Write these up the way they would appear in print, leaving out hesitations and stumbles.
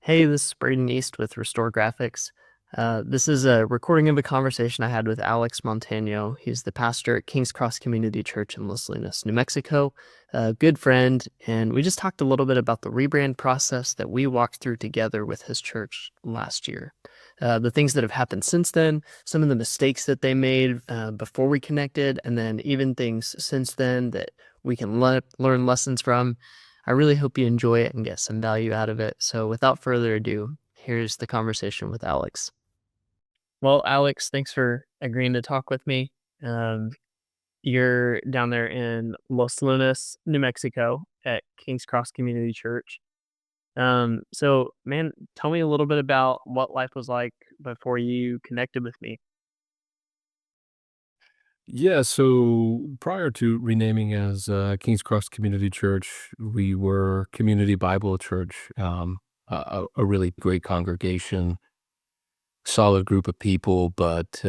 Hey, this is Braden East with Restore Graphics. This is a recording of a conversation I had with Alex Montano. He's the pastor at King's Cross Community Church in Los Lunas, New Mexico, a good friend, and we just talked a little bit about the rebrand process that we walked through together with his church last year. The things that have happened since then, some of the mistakes that they made before we connected, and then even things since then that we can learn lessons from. I really hope you enjoy it and get some value out of it. So without further ado, here's the conversation with Alex. Well, Alex, thanks for agreeing to talk with me. Um, you're down there in Los Lunas, New Mexico at King's Cross Community Church. So man, tell me a little bit about what life was like before you connected with me. Yeah, so prior to renaming as King's Cross Community Church, we were Community Bible Church, a really great congregation, solid group of people, but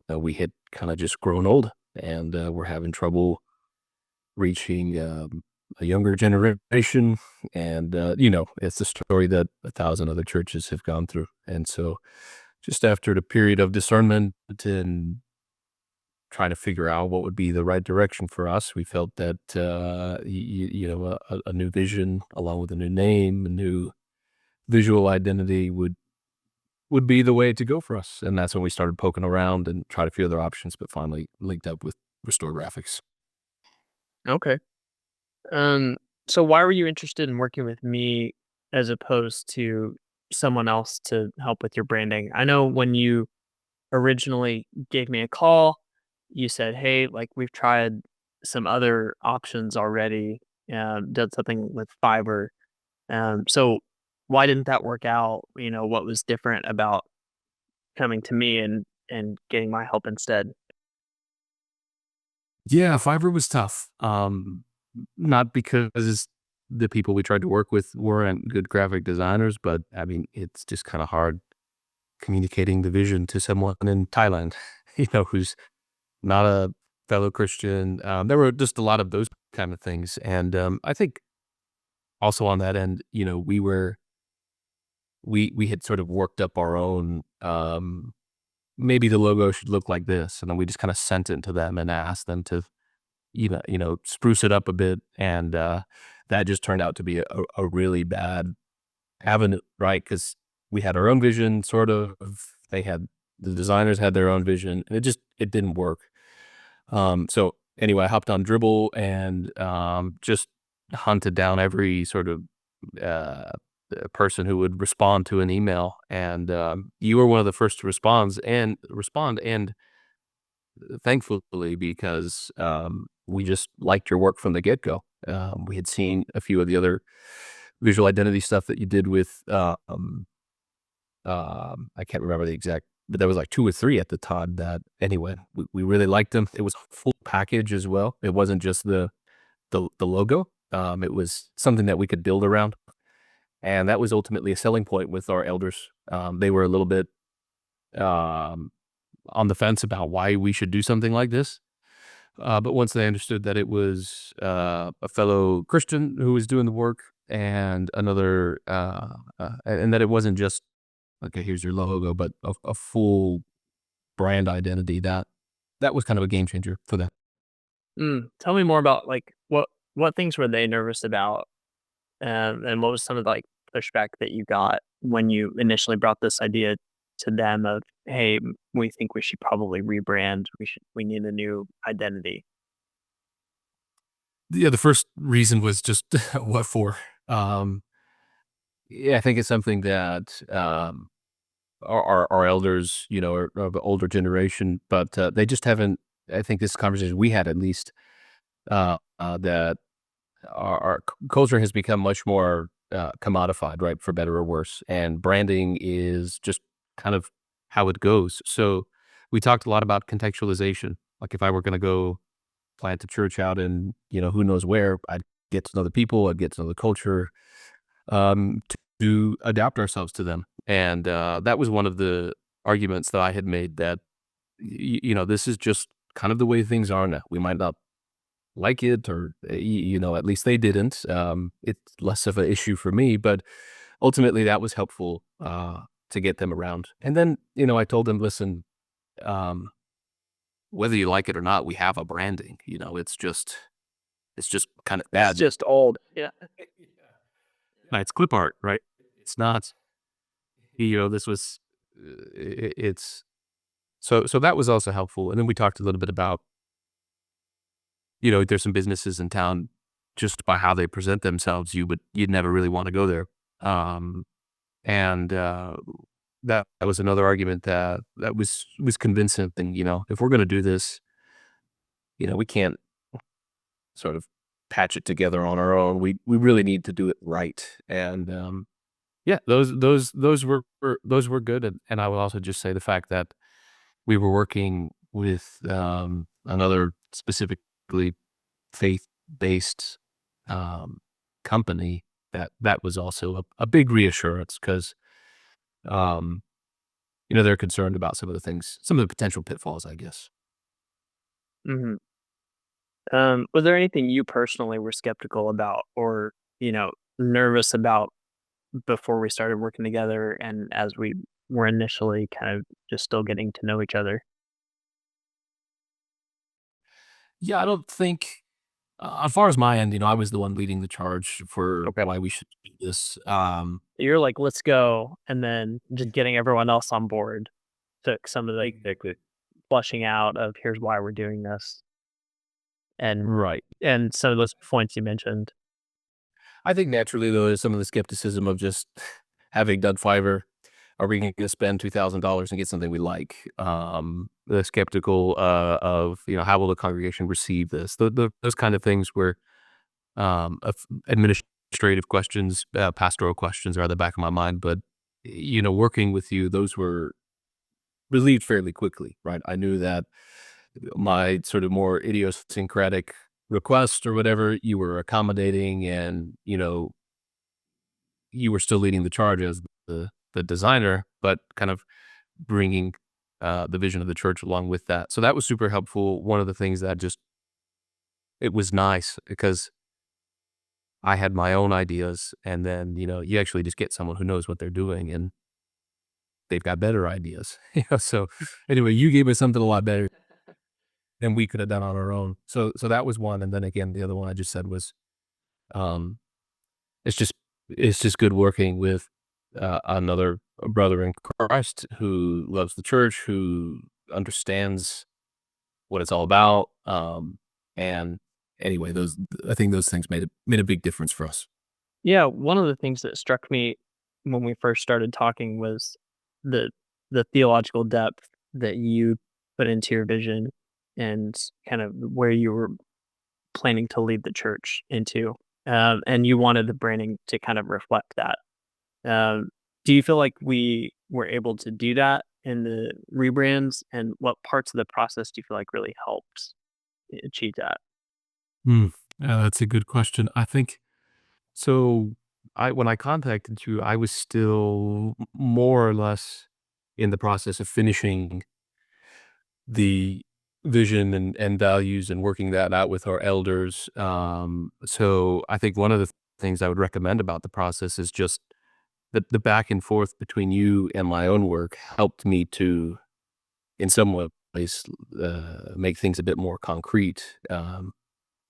we had kind of just grown old and we're having trouble reaching a younger generation. And, it's a story that 1,000 other churches have gone through. And so just after the period of discernment and trying to figure out what would be the right direction for us. We felt that, a new vision along with a new name, a new visual identity would be the way to go for us. And that's when we started poking around and tried a few other options, but finally linked up with Restore Graphics. Okay. Um, so why were you interested in working with me as opposed to someone else to help with your branding? I know when you originally gave me a call, you said, "Hey, like we've tried some other options already, did something with Fiverr." So why didn't that work out? What was different about coming to me and getting my help instead? Yeah, Fiverr was tough. Not because the people we tried to work with weren't good graphic designers, but I mean, it's just kind of hard communicating the vision to someone in Thailand, who's not a fellow Christian. There were just a lot of those kind of things. And I think also on that end, we had sort of worked up our own, maybe the logo should look like this. And then we just kind of sent it to them and asked them to, spruce it up a bit. And that just turned out to be a really bad avenue, right? Because we had our own vision, sort of. The designers had their own vision, and it didn't work. So anyway, I hopped on Dribble and just hunted down every sort of uh, person who would respond to an email, and you were one of the first to respond, and thankfully because we just liked your work from the get go. We had seen a few of the other visual identity stuff that you did with I can't remember the exact, but there was like 2 or 3 at the time that anyway, we really liked them. It was a full package as well. It wasn't just the logo. It was something that we could build around, and that was ultimately a selling point with our elders. They were a little bit um, on the fence about why we should do something like this. But once they understood that it was a fellow Christian who was doing the work and another, and that it wasn't just okay, here's your logo, but a full brand identity, that was kind of a game changer for them. Tell me more about like what things were they nervous about, and what was some of the like pushback that you got when you initially brought this idea to them of, "Hey, we think we should probably rebrand. We need a new identity." Yeah, the first reason was just what for? Um, yeah, I think it's something that, our elders, are of the older generation, but, they just haven't. I think this conversation we had at least, that our culture has become much more, commodified, right, for better or worse, and branding is just kind of how it goes. So, we talked a lot about contextualization. Like, if I were gonna go plant a church out in, who knows where, I'd get to know the people, I'd get to know the culture, to adapt ourselves to them. And that was one of the arguments that I had made that, this is just kind of the way things are now. We might not like it or, at least they didn't. It's less of an issue for me, but ultimately that was helpful to get them around. And then, I told them, listen, um, whether you like it or not, we have a branding. It's just kind of It's bad. just old. Yeah. It's clip art, right? It's not. This was. It's so that was also helpful. And then we talked a little bit about, there's some businesses in town, just by how they present themselves, you'd never really want to go there. Um, and that was another argument that was convincing. And if we're going to do this, we can't sort of patch it together on our own. We really need to do it right. And yeah, those were good. And I will also just say the fact that we were working with another specifically faith-based um, company, that was also a big reassurance, because um, they're concerned about some of the potential pitfalls, I guess. Mhm. Was there anything you personally were skeptical about or, nervous about before we started working together and as we were initially kind of just still getting to know each other? Yeah, I don't think, as far as my end, I was the one leading the charge for Okay. why we should do this. You're like, "Let's go," and then just getting everyone else on board took some of the Exactly. fleshing out of, "Here's why we're doing this," and Right. some of those points you mentioned. I think naturally, though, is some of the skepticism of just having done Fiverr. Are we going to spend $2,000 and get something we like? The skeptical of, how will the congregation receive this? Those kind of things where administrative questions, pastoral questions are at the back of my mind. But, working with you, those were relieved fairly quickly, right? I knew that my sort of more idiosyncratic request or whatever, you were accommodating, and, you were still leading the charge as the designer, but kind of bringing the vision of the church along with that. So that was super helpful. One of the things that just it was nice because I had my own ideas, and then you actually just get someone who knows what they're doing, and they've got better ideas. So anyway, you gave us something a lot better than we could have done on our own. So that was one, and then again, the other one I just said was um, it's just it's just good working with another brother in Christ who loves the church, who understands what it's all about. And anyway, those I think those things made a big difference for us. Yeah, one of the things that struck me when we first started talking was the the theological depth that you put into your vision and kind of where you were planning to lead the church into. And you wanted the branding to kind of reflect that. Um, do you feel like we were able to do that in the rebrands? And what parts of the process do you feel like really helped achieve that? Hmm. That's a good question. I think so. When I contacted you, I was still more or less in the process of finishing the vision and values and working that out with our elders. So I think one of the things I would recommend about the process is just the back and forth between you and my own work helped me to, in some ways, make things a bit more concrete. So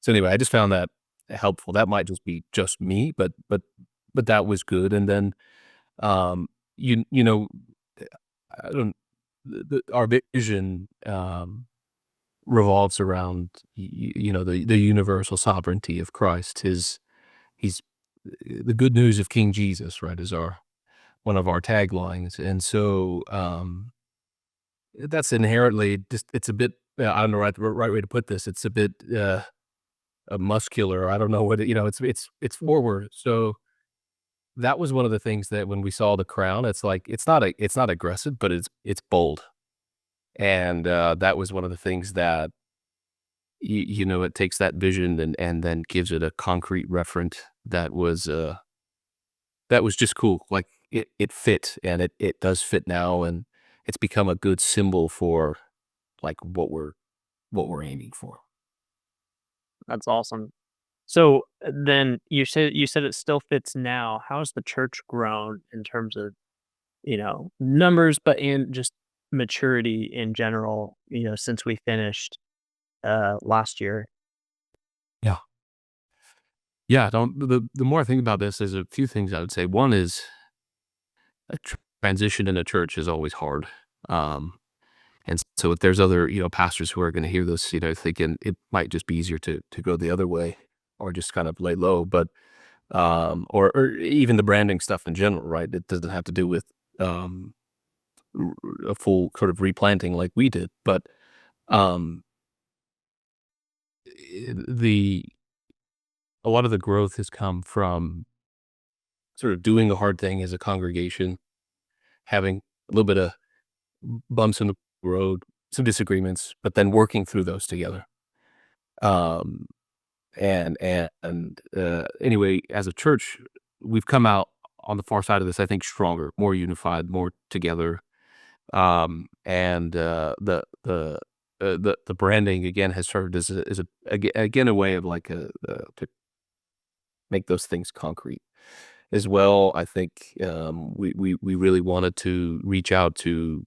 anyway, I just found that helpful. That might just be just me, but that was good. And then um, you you know, I don't our vision revolves around the universal sovereignty of Christ. He's the good news of King Jesus, right? Is our one of our taglines, and so that's inherently just it's a bit. I don't know right way to put this. It's a bit muscular. I don't know what it's forward. So that was one of the things that when we saw the crown, it's like it's not aggressive, but it's bold, and that was one of the things that it takes that vision and then gives it a concrete referent that was just cool. Like it fit, and it does fit now, and it's become a good symbol for like what we're aiming for. That's awesome. So then you said it still fits now. How's the church grown in terms of, numbers, but in just maturity in general, since we finished last year? Yeah. Yeah, don't the more I think about this, there's a few things I would say. One is a transition in a church is always hard. Um, and so if there's other, pastors who are gonna hear this, thinking it might just be easier to go the other way or just kind of lay low, but, or even the branding stuff in general, right? It doesn't have to do with, um, r a full sort of replanting like we did, but, um, the a lot of the growth has come from sort of doing a hard thing as a congregation, having a little bit of bumps in the road, some disagreements, but then working through those together. Um, anyway, as a church, we've come out on the far side of this, I think, stronger, more unified, more together. The branding again has served again a way of like to make those things concrete as well. I think we really wanted to reach out to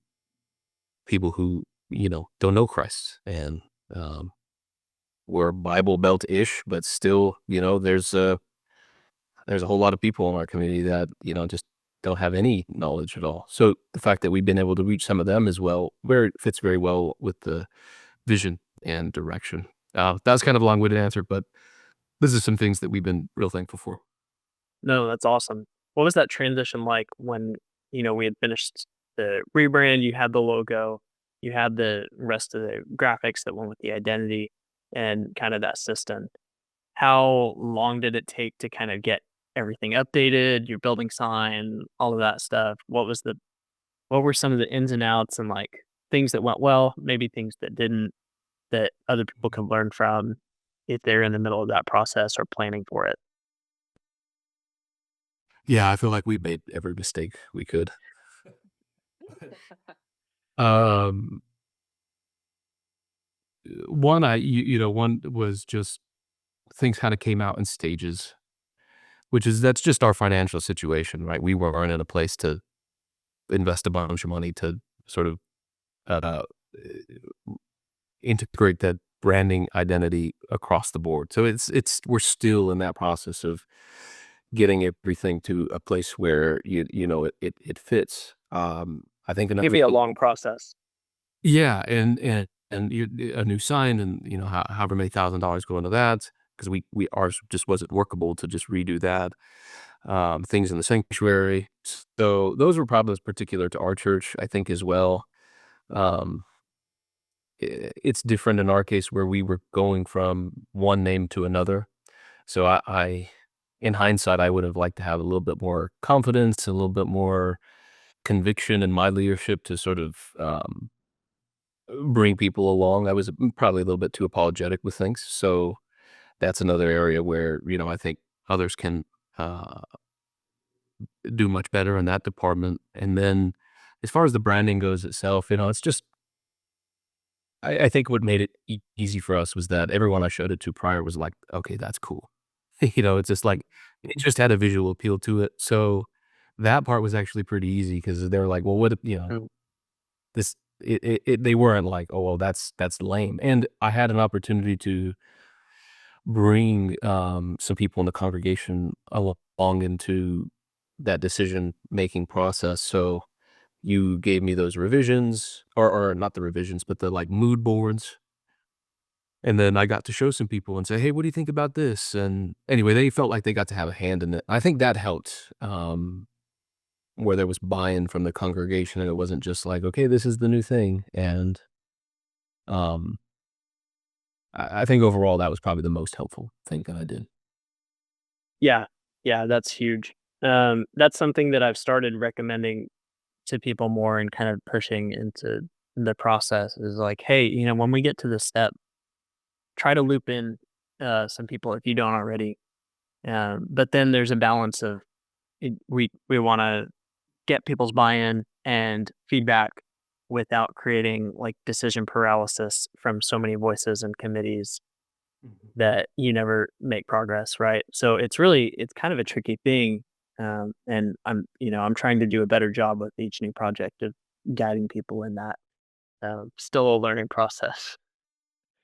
people who don't know Christ, and um, we're Bible Belt ish, but still, there's a whole lot of people in our community that just don't have any knowledge at all. So the fact that we've been able to reach some of them as well, where it fits very well with the vision and direction. That was kind of a long-winded answer, but this is some things that we've been real thankful for. No, that's awesome. What was that transition like when, we had finished the rebrand, you had the logo, you had the rest of the graphics that went with the identity and kind of that system. How long did it take to kind of get everything updated, your building sign, all of that stuff? What were some of the ins and outs and like things that went well, maybe things that didn't, that other people can learn from if they're in the middle of that process or planning for it? Yeah, I feel like we made every mistake we could. Um, one was just things kind of came out in stages, that's just our financial situation, right? We weren't in a place to invest a bunch of money to sort of uh, integrate that branding identity across the board. So we're still in that process of getting everything to a place where it fits. I think another Maybe a thing, long process. yeah, and a new sign, and however many $1,000 go into that, because we ours just wasn't workable to just redo that. Things in the sanctuary. So those were problems particular to our church, I think, as well. Um, it's different in our case where we were going from one name to another. So in hindsight, I would have liked to have a little bit more confidence, a little bit more conviction in my leadership to sort of bring people along. I was probably a little bit too apologetic with things. So that's another area where, I think others can uh, do much better in that department. And then as far as the branding goes itself, it's just, I think what made it easy for us was that everyone I showed it to prior was like, okay, that's cool. It's just like, it just had a visual appeal to it. So that part was actually pretty easy because they were like, well, what, Mm. this, they weren't like, oh, well, that's lame. And I had an opportunity to bring some people in the congregation along into that decision making process. So you gave me those revisions, or not the revisions, but the like mood boards. And then I got to show some people and say, "Hey, what do you think about this?" And anyway, they felt like they got to have a hand in it. I think that helped, where there was buy-in from the congregation, and it wasn't just like, "Okay, this is the new thing." And um, I think overall that was probably the most helpful thing that I did. Yeah. Yeah, that's huge. That's something that I've started recommending to people more and kind of pushing into the process is like, hey, when we get to this step, try to loop in some people if you don't already. But then there's a balance of we want to get people's buy-in and feedback without creating like decision paralysis from so many voices and committees. that you never make progress, right? So it's kind of a tricky thing. And I'm trying to do a better job with each new project of guiding people in that. Still a learning process.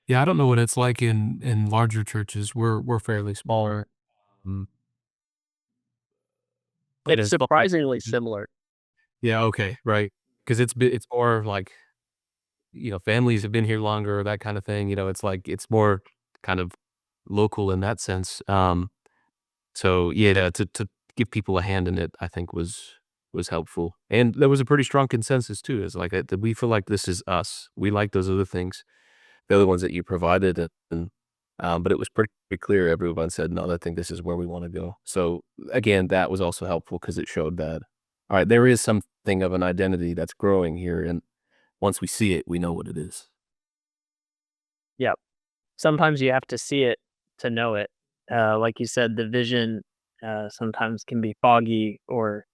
Yeah, I don't know what it's like in larger churches. We're fairly smaller, um, but It's as large surprisingly churches. similar. Yeah, okay, right. Because it's more like, families have been here longer, that kind of thing, it's like it's more kind of local in that sense. So yeah, to give people a hand in it, I think was helpful. And there was a pretty strong consensus too. It's like that we feel like this is us. We like those other things, the other ones that you provided, but it was pretty clear. Everyone said, "No, I think this is where we want to go." So again, that was also helpful because it showed that, all right, there is something of an identity that's growing here, and once we see it, we know what it is. Yep. Sometimes you have to see it to know it. Like you said, the vision sometimes can be foggy, or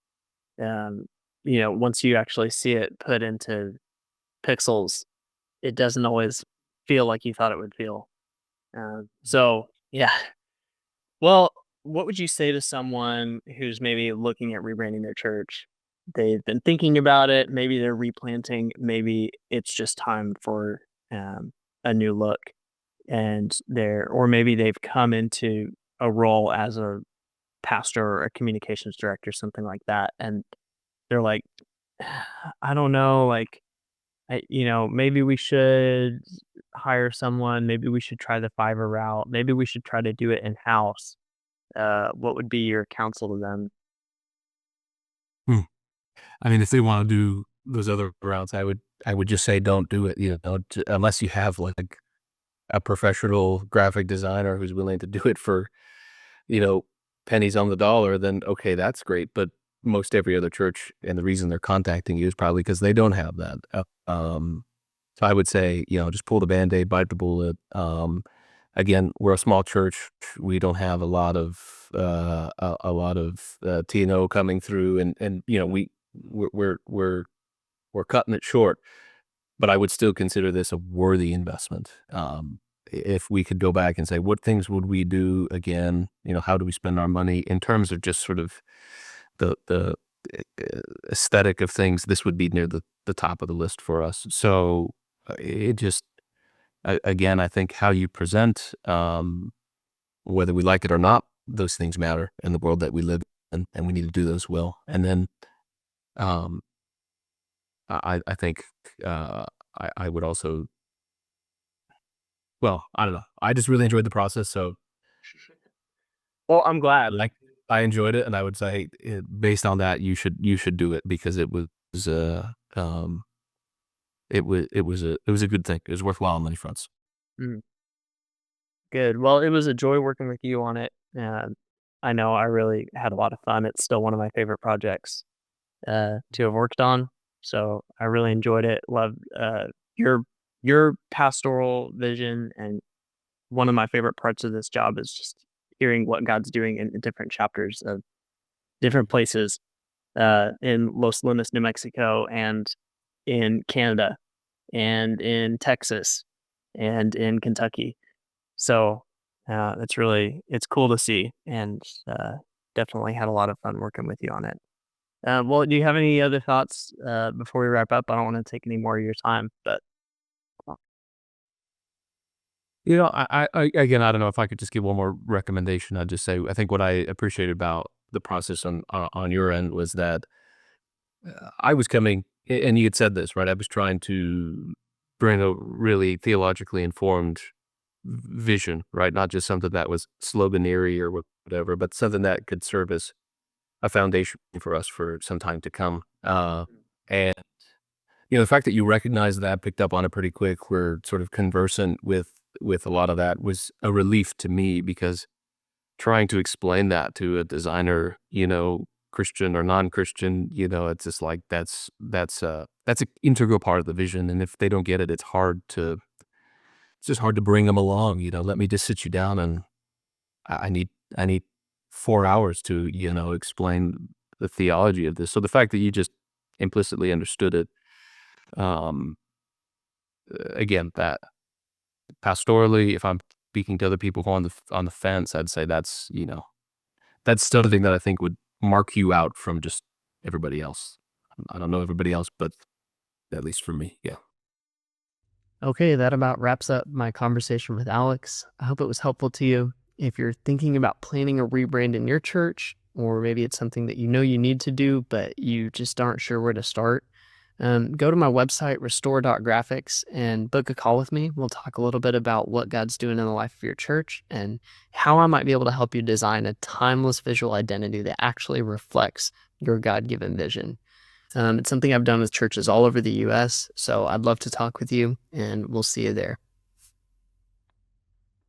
um, once you actually see it put into pixels, it doesn't always feel like you thought it would feel. So yeah. Well, what would you say to someone who's maybe looking at rebranding their church? They've been thinking about it. Maybe they're replanting. Maybe it's just time for a new look, and or maybe they've come into a role as a pastor or a communications director, something like that, and they're like, I don't know, like, maybe we should hire someone. Maybe we should try the Fiverr route. Maybe we should try to do it in house. What would be your counsel to them? Hmm. I mean, if they wanna do those other routes, I would just say don't do it, unless you have, like, a professional graphic designer who's willing to do it for, you know, pennies on the dollar, then okay, that's great, but most every other church, and the reason they're contacting you is probably because they don't have that. So I would say, just pull the Band-Aid, bite the bullet. Again, we're a small church. We don't have a lot of T&O coming through, and we're cutting it short. But I would still consider this a worthy investment. If we could go back and say, what things would we do again? How do we spend our money in terms of just sort of the aesthetic of things? This would be near the top of the list for us. So it just again, I think how you present, whether we like it or not, those things matter in the world that we live in, and we need to do those well. And then um, I think I would also, well, I don't know. I just really enjoyed the process, so Well, I'm glad. like I enjoyed it, and I would say, based on that, you should do it because uh, um, it was a good thing. It was worthwhile on many fronts. Mm, good. Well, it was a joy working with you on it. And I know I really had a lot of fun. It's still one of my favorite projects to have worked on. So I really enjoyed it. Loved your your pastoral vision, and one of my favorite parts of this job is just hearing what God's doing in different chapters of different places in Los Lunas, New Mexico, and in Canada, and in Texas, and in Kentucky. So it's cool to see, and definitely had a lot of fun working with you on it. Well, do you have any other thoughts before we wrap up? I don't want to take any more of your time, but Again, I don't know if I could just give one more recommendation. I'd just say I think what I appreciated about the process on your end was that I was coming, and you had said this, right? I was trying to bring a really theologically informed vision, right? Not just something that was sloganeering or whatever, but something that could serve as a foundation for us for some time to come. And the fact that you recognized that, picked up on it pretty quick, we're sort of conversant with a lot of that was a relief to me because trying to explain that to a designer, Christian or non-Christian, it's just like that's an integral part of the vision. And if they don't get it, it's just hard to bring them along. Let me just sit you down and I need 4 hours to, explain the theology of this. So the fact that you just implicitly understood it, um, again, that pastorally, if I'm speaking to other people who are on the fence, I'd say that's that's still the thing that I think would mark you out from just everybody else. I don't know everybody else, but at least for me, yeah. Okay, that about wraps up my conversation with Alex. I hope it was helpful to you. If you're thinking about planning a rebrand in your church, or maybe it's something that you know you need to do, but you just aren't sure where to start, go to my website, restore.graphics, and book a call with me. We'll talk a little bit about what God's doing in the life of your church and how I might be able to help you design a timeless visual identity that actually reflects your God given vision. It's something I've done with churches all over the US, so I'd love to talk with you, and we'll see you there.